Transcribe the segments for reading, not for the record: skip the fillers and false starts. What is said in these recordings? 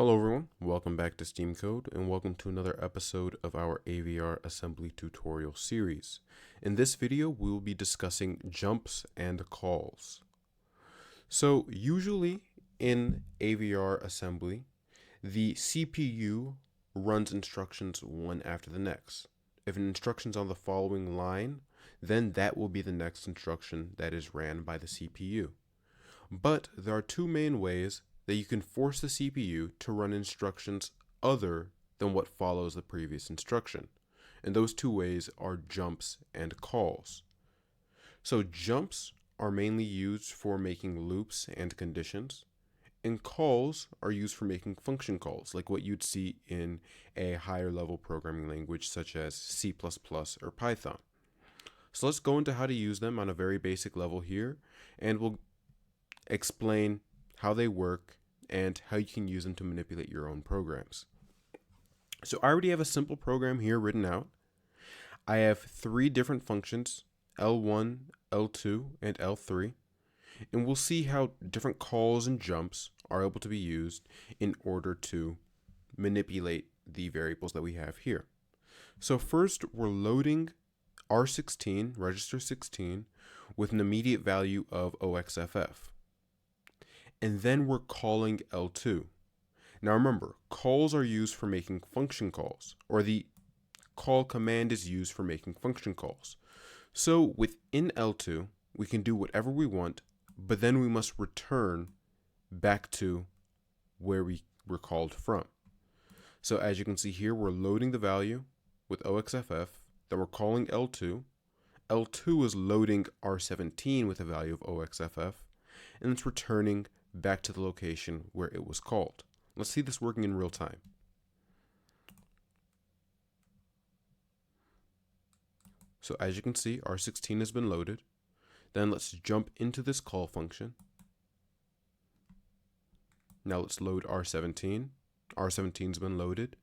Hello everyone, welcome back to SteamCode and welcome to another episode of our AVR Assembly tutorial series. In this video, we will be discussing jumps and calls. So usually in AVR Assembly, the CPU runs instructions one after the next. If an instruction is on the following line, then that will be the next instruction that is ran by the CPU. But there are two main ways that you can force the CPU to run instructions other than what follows the previous instruction. And those two ways are jumps and calls. So jumps are mainly used for making loops and conditions, and calls are used for making function calls, like what you'd see in a higher level programming language such as C++ or Python. So let's go into how to use them on a very basic level here, and we'll explain how they work and how you can use them to manipulate your own programs. So I already have a simple program here written out. I have three different functions, L1, L2, and L3, and we'll see how different calls and jumps are able to be used in order to manipulate the variables that we have here. So first, we're loading R16, register 16, with an immediate value of OXFF. And then we're calling L2. Now remember, calls are used for making function calls, or the call command is used for making function calls. So within L2, we can do whatever we want, but then we must return back to where we were called from. So as you can see here, we're loading the value with OXFF, then we're calling L2. L2 is loading R17 with a value of OXFF, and it's returning back to the location where it was called. Let's see this working in real time. So as you can see, R16 has been loaded. Then let's jump into this call function. Now let's load R17. R17's been loaded,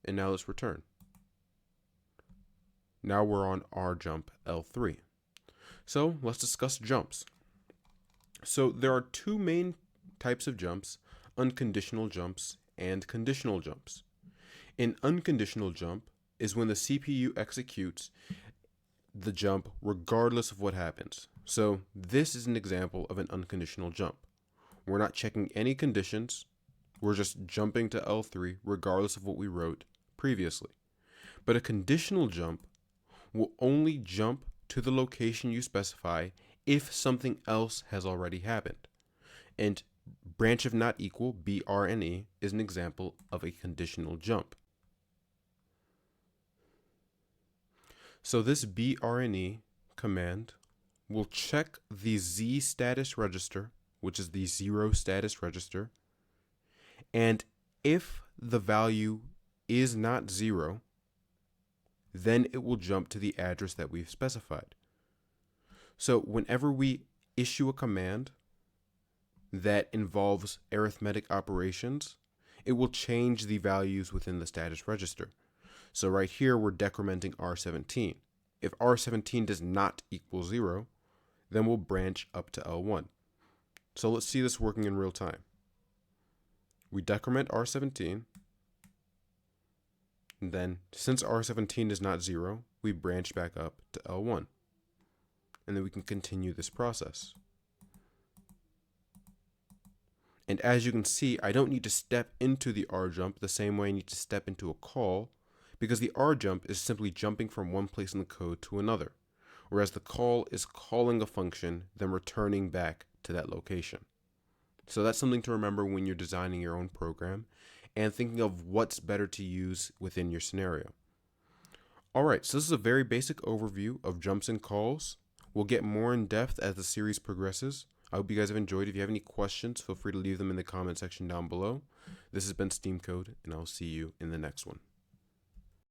and now let's return. Now we're on our jump L3. So let's discuss jumps. So there are two main types of jumps: unconditional jumps and conditional jumps. An unconditional jump is when the CPU executes the jump regardless of what happens. So this is an example of an unconditional jump. We're not checking any conditions. We're just jumping to L3 regardless of what we wrote previously. But a conditional jump will only jump to the location you specify if something else has already happened. And branch of not equal, BRNE, is an example of a conditional jump. So this BRNE command will check the Z status register, which is the 0 status register, and if the value is not 0, then it will jump to the address that we've specified. So whenever we issue a command that involves arithmetic operations, it will change the values within the status register. So right here, we're decrementing R17. If R17 does not equal 0, then we'll branch up to L1. So let's see this working in real time. We decrement R17. And then, since R17 is not 0, we branch back up to L1. And then we can continue this process. And as you can see, I don't need to step into the R jump the same way I need to step into a call, because the R jump is simply jumping from one place in the code to another, whereas the call is calling a function, then returning back to that location. So that's something to remember when you're designing your own program and thinking of what's better to use within your scenario. All right, so this is a very basic overview of jumps and calls. We'll get more in depth as the series progresses. I hope you guys have enjoyed. If you have any questions, feel free to leave them in the comment section down below. This has been SteamCode, and I'll see you in the next one.